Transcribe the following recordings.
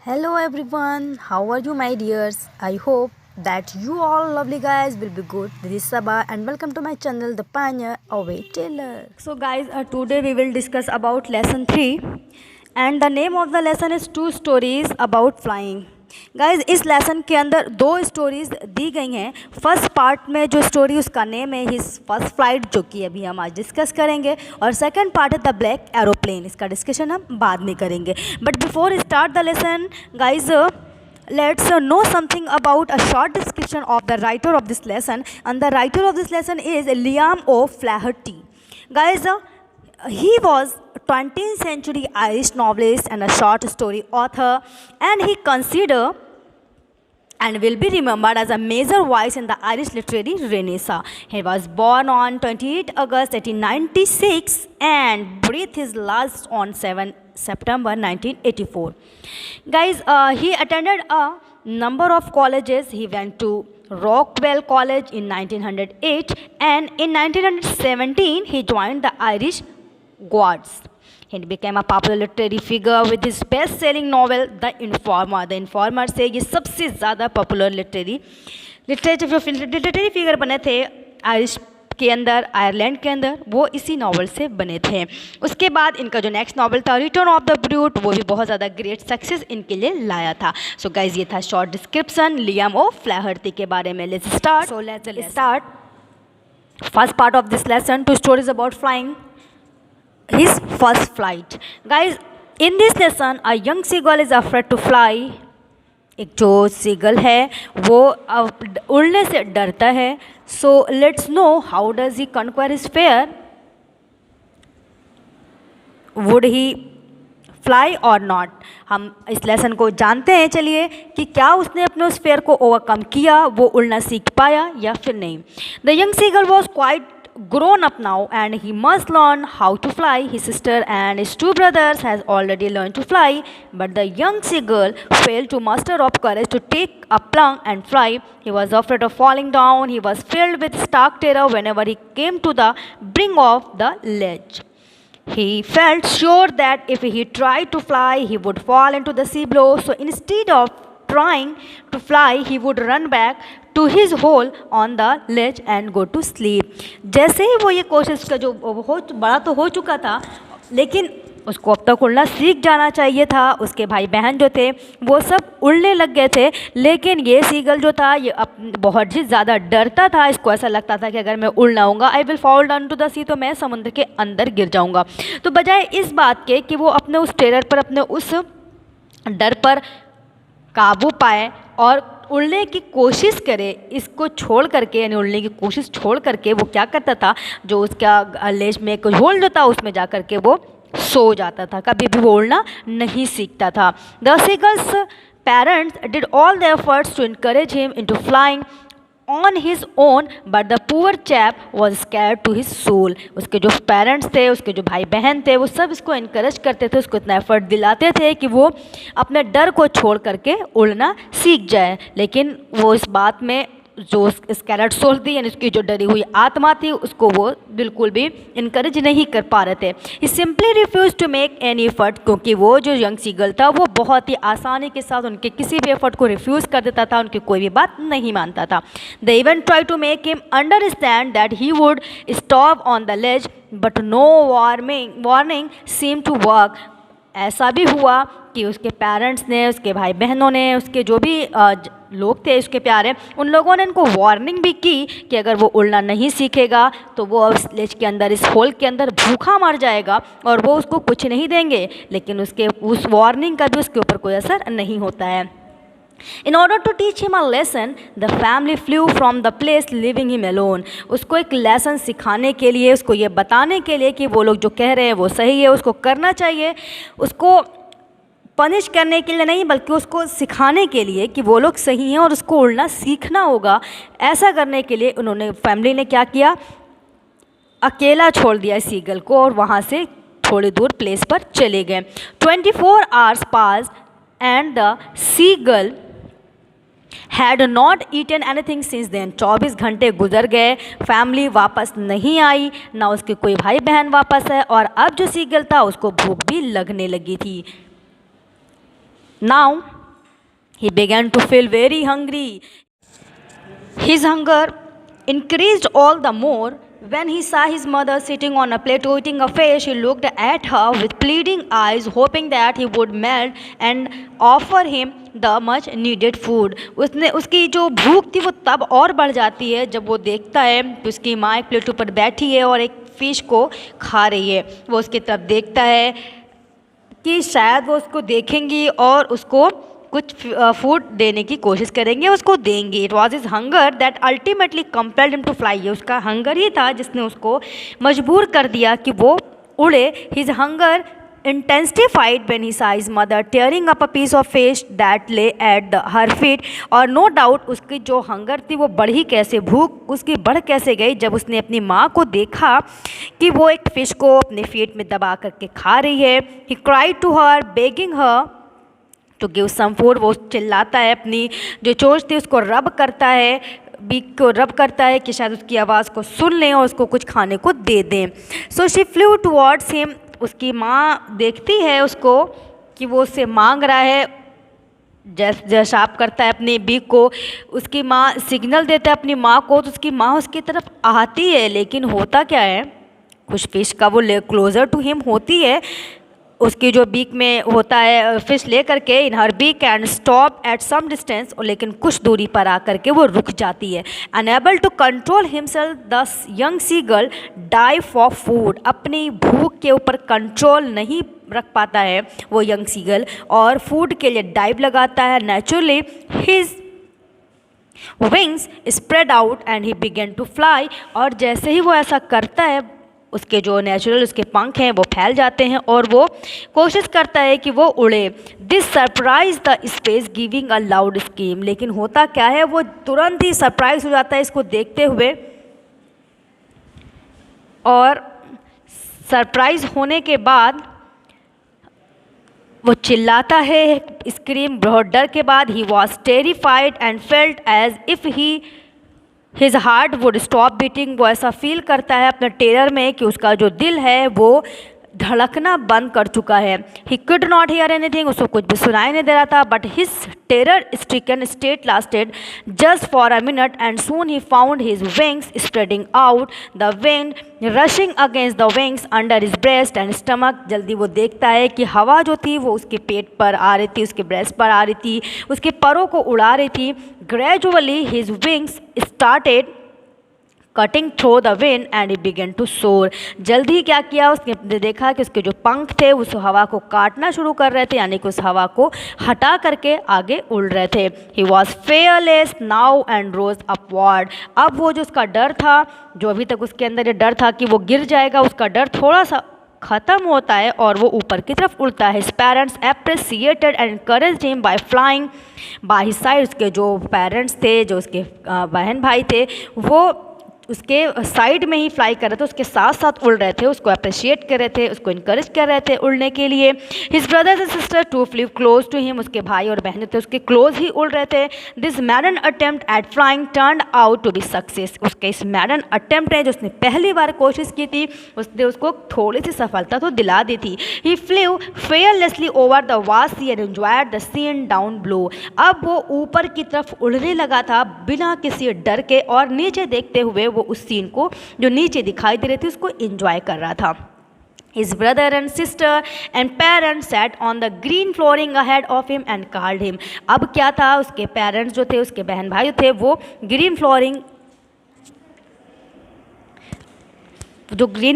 Hello everyone, how are you my dears? I hope that you all lovely guys will be good. This is Sabah and welcome to my channel The Pioneer Away Taylor. So guys, today we will discuss about lesson 3 and the name of the lesson is Two Stories About Flying. Guys इस lesson के अंदर दो stories दी गई हैं. First part में जो story उसका name है हिज फर्स्ट फ्लाइट, जो कि अभी हम आज डिस्कस करेंगे, और सेकंड पार्ट है द ब्लैक एरोप्लेन. इसका डिस्कशन हम बाद में करेंगे. But before start the lesson guys, let's know something about a short description of the writer of this lesson, and the writer of this lesson is Liam O'Flaherty. Guys, he was 20th century Irish novelist and a short story author, and he considered and will be remembered as a major voice in the Irish literary renaissance. He was born on 28 August 1896 and breathed his last on 7 September 1984. Guys, he attended a number of colleges. He went to Rockwell College in 1908 and in 1917 he joined the Irish Guards. He became a popular literary figure with his best-selling novel The Informer. The Informer से ये सबसे ज़्यादा popular literary figure बने थे Irish के अंदर, Ireland के अंदर, वो इसी नावल से बने थे. उसके बाद इनका जो नेक्स्ट नावल था रिटर्न ऑफ द ब्रूट, वो भी बहुत ज़्यादा ग्रेट सक्सेस इनके लिए लाया था. सो गाइज, ये था शॉर्ट डिस्क्रिप्शन लियाम ओ'फ्लैहर्टी के बारे में. Let's start first part of this lesson, two stories about flying. His first flight. Guys, in this lesson, a young seagull is afraid to fly. एक जो सीगल है वो उड़ने से डरता है. So let's know how does he conquer his fear. Would he fly or not? हम इस लेसन को जानते हैं. चलिए कि क्या उसने अपने उस फेयर को ओवरकम किया, वो उड़ना सीख पाया या फिर नहीं. The young seagull was quite grown up now and he must learn how to fly. His sister and his two brothers has already learned to fly, but the young seagull failed to muster up courage to take a plunge and fly. He was afraid of falling down. He was filled with stark terror whenever he came to the brink of the ledge. He felt sure that if he tried to fly, he would fall into the sea below. So instead of trying to fly, he would run back to his hole on the ledge and go to sleep. जैसे ही वो ये कोशिश का जो बड़ा तो हो चुका था, लेकिन उसको अब तक उड़ना सीख जाना चाहिए था. उसके भाई बहन जो थे वो सब उड़ने लग गए थे, लेकिन ये सीगल जो था ये बहुत ही ज़्यादा डरता था. इसको ऐसा लगता था कि अगर मैं उड़ लाऊंगा, I will fall down to the sea, तो मैं समुद्र के अंदर गिर जाऊंगा. तो बजाय इस बात के कि वो अपने उस टेरर पर, अपने उस डर पर काबू पाए और उड़ने की कोशिश करे, इसको छोड़ करके, यानी उड़ने की कोशिश छोड़ करके वो क्या करता था, जो उसका लेज में एक होल जो था उसमें जा करके वो सो जाता था. कभी भी वो उड़ना नहीं सीखता था. The seagull's parents did all the efforts to encourage him into flying on his own, but the poor chap was scared to his soul. उसके जो पेरेंट्स थे, उसके जो भाई बहन थे, वो सब इसको इनकरेज करते थे, उसको इतना एफर्ट दिलाते थे कि वो अपने डर को छोड़ करके उड़ना सीख जाए, लेकिन वो इस बात में जो स्कैरड सोल थी, यानी उसकी जो डरी हुई आत्मा थी, उसको वो बिल्कुल भी इनकरेज नहीं कर पा रहे थे. He simply refuse to make any effort, क्योंकि वो जो यंग सीगल था वो बहुत ही आसानी के साथ उनके किसी भी एफर्ट को रिफ्यूज़ कर देता था, उनकी कोई भी बात नहीं मानता था. They even try to make him understand that he would stop on the ledge, but no warning seem to work. ऐसा भी हुआ कि उसके पेरेंट्स ने, उसके भाई बहनों ने, उसके जो भी लोग थे उसके प्यारे, उन लोगों ने इनको वार्निंग भी की कि अगर वो उड़ना नहीं सीखेगा तो वो इस लेज के अंदर, इस होल के अंदर भूखा मर जाएगा और वो उसको कुछ नहीं देंगे. लेकिन उसके उस वार्निंग का भी उसके ऊपर कोई असर नहीं होता है. In order to teach him a lesson, the family flew from the place, leaving him alone. उसको एक लेसन सिखाने के लिए, उसको ये बताने के लिए कि वो लोग जो कह रहे हैं वो सही है, उसको करना चाहिए, उसको पनिश करने के लिए नहीं, बल्कि उसको सिखाने के लिए कि वो लोग सही हैं और उसको उड़ना सीखना होगा. ऐसा करने के लिए उन्होंने, फैमिली ने क्या किया, अकेला छोड़ दिया सीगल को और वहाँ से थोड़ी दूर प्लेस पर चले गए. 24 hours passed and the seagull had not eaten anything since then. 24 घंटे गुजर गए, फैमिली वापस नहीं आई, ना उसके कोई भाई बहन वापस है, और अब जो सीगल था उसको भूख भी लगने लगी थी. Now He began to feel very hungry. His hunger increased all the more when he saw his mother sitting on a plate eating a fish. He looked at her with pleading eyes, hoping that he would melt and offer him the much needed food. उसकी जो भूख थी वो तब और बढ़ जाती है जब वो देखता है कि उसकी माँ एक प्लेट ऊपर बैठी है और एक फ़िश को खा रही है। वो उसकी तरफ देखता है कि शायद वो उसको देखेंगी और उसको कुछ फूड देने की कोशिश करेंगे, उसको देंगे। It was his hunger that ultimately compelled him to fly. ये उसका हंगर ही था जिसने उसको मजबूर कर दिया कि वो उड़े। His hunger intensified when he saw his mother tearing up a piece of fish that lay at her feet। और नो डाउट उसकी जो हंगर थी वो बढ़ी कैसे, भूख उसकी बढ़ कैसे गई जब उसने अपनी माँ को देखा कि वो एक फ़िश को अपने फीट में दबा करके खा रही है। He cried to her begging her to give some food. वो चिल्लाता है, अपनी जो चोंच थी उसको रब करता है, बीक को रब करता है कि शायद उसकी आवाज़ को सुन लें और उसको कुछ खाने को दे दें। So she flu towards him. उसकी माँ देखती है उसको कि वो उससे मांग रहा है, जैसा आप करता है अपनी बीक को। उसकी माँ सिग्नल देता है अपनी माँ को, तो उसकी माँ उसकी तरफ आती है, लेकिन होता क्या है, कुछ फिश का वो क्लोज़र टू हिम होती है, उसकी जो बीक में होता है फिश ले करके in her beak and stop at some distance. लेकिन कुछ दूरी पर आकर के वो रुक जाती है। Unable to control himself the young seagull dive for food. अपनी भूख के ऊपर कंट्रोल नहीं रख पाता है वो यंग सी गर्ल और फूड के लिए डाइव लगाता है। Naturally his wings spread out and he began to fly. और जैसे ही वो ऐसा करता है उसके जो नेचुरल उसके पंख हैं वो फैल जाते हैं और वो कोशिश करता है कि वो उड़े। This surprise the space giving a loud scream. लेकिन होता क्या है, वो तुरंत ही सरप्राइज हो जाता है इसको देखते हुए, और सरप्राइज होने के बाद वो चिल्लाता है, स्क्रीम बहुत डर के बाद। He was terrified and felt as if his heart would stop beating. वो ऐसा फील करता है अपने टेरर में कि उसका जो दिल है वो धड़कना बंद कर चुका है। He could not hear anything. उसको कुछ भी सुनाई नहीं दे रहा था। But his terror stricken state lasted just for a minute and soon he found his wings spreading out, the wind rushing against the wings under his breast and stomach. जल्दी वो देखता है कि हवा जो थी वो उसके पेट पर आ रही थी, उसके ब्रेस्ट पर आ रही थी, उसके परों को उड़ा रही थी। Gradually his wings started cutting through the wind and he began to soar. जल्दी ही क्या किया, उसने देखा कि उसके जो पंख थे उस हवा को काटना शुरू कर रहे थे, यानी कि उस हवा को हटा करके आगे उड़ रहे थे। He was fearless now and rose upward. अब वो जो उसका डर था, जो अभी तक उसके अंदर ये डर था कि वो गिर जाएगा, उसका डर थोड़ा सा ख़त्म होता है और वो ऊपर की तरफ उड़ता है। His parents appreciated and encouraged him by flying by his side. उसके जो पेरेंट्स थे, जो उसके बहन भाई थे, वो उसके साइड में ही फ्लाई कर रहे थे, उसके साथ साथ उड़ रहे थे, उसको अप्रिशिएट कर रहे थे, उसको इनकरेज कर रहे थे उड़ने के लिए। His brothers and sister too flew close to him. उसके भाई और बहनें थे उसके क्लोज ही उड़ रहे थे। This maiden attempt at flying turned out to be success. उसके इस मैडन अटेम्प्ट है जो उसने पहली बार कोशिश की थी, उसने उसको थोड़ी सी सफलता तो दिला दी थी। He flew fearlessly over the vast sea and enjoyed the scene down below. अब वो ऊपर की तरफ उड़ने लगा था बिना किसी डर के, और नीचे देखते हुए वो उस सीन को जो नीचे दिखाई दे रही थी उसको एंजॉय कर रहा था। His brother and sister and parents sat on the green flooring ahead of him and called him। अब क्या था, उसके पेरेंट्स जो थे, उसके बहन भाई थे, वो ग्रीन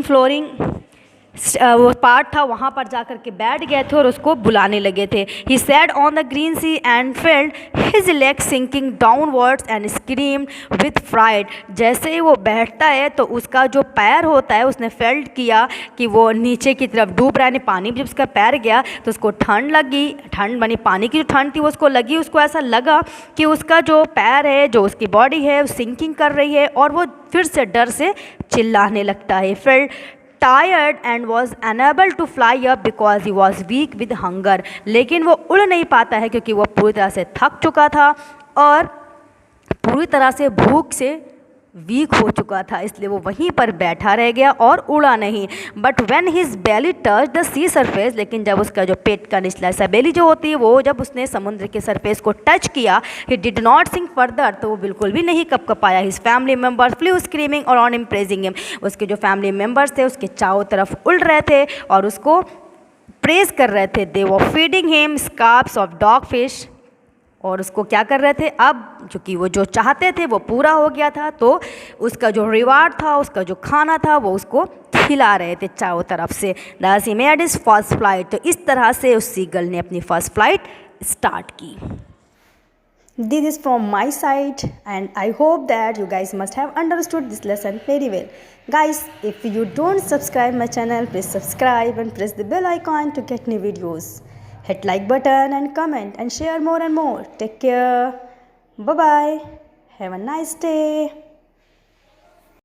फ्लोरिंग वो पार्ट था वहाँ पर जा कर के बैठ गए थे और उसको बुलाने लगे थे। He sat on the green sea and felt his leg sinking downwards and screamed with fright. जैसे ही वो बैठता है तो उसका जो पैर होता है उसने फेल्ट किया कि वो नीचे की तरफ डूब रहा है। पानी में जब उसका पैर गया तो उसको ठंड लगी, ठंड बनी, पानी की जो ठंड थी वो उसको लगी। उसको ऐसा लगा कि उसका जो पैर है, जो उसकी बॉडी है, वो सिंकिंग कर रही है और वो फिर से डर से चिल्लाने लगता है। Felt tired and was unable to fly up because he was weak with hunger। लेकिन वो उड़ नहीं पाता है क्योंकि वो पूरी तरह से थक चुका था और पूरी तरह से भूख से वीक हो चुका था, इसलिए वो वहीं पर बैठा रह गया और उड़ा नहीं। But when his belly touch the sea surface, लेकिन जब उसका जो पेट का निचला हिस्सा बेली जो होती है वो जब उसने समुद्र के सरफेस को टच किया, he did not sink further, तो वो बिल्कुल भी नहीं कँपकपाया। His family members flew screaming और ऑन इम्प्रेजिंग हिम, उसके जो फैमिली मेम्बर्स थे उसके चारों तरफ उड़ रहे थे और उसको प्रेज कर रहे थे। They were feeding him scraps of dog fish, और उसको क्या कर रहे थे, अब चूँकि वो जो चाहते थे वो पूरा हो गया था, तो उसका जो रिवार्ड था, उसका जो खाना था वो उसको खिला रहे थे चारों तरफ से। Thus he made his first flight, तो इस तरह से उस सीगल ने अपनी फर्स्ट फ्लाइट स्टार्ट की। This is from my side and I hope that you guys must have understood this lesson very well. Guys, if you don't subscribe my channel, please subscribe and press the bell icon to get new videos. Hit like button and comment and share more and more. Take care. Bye bye. Have a nice day.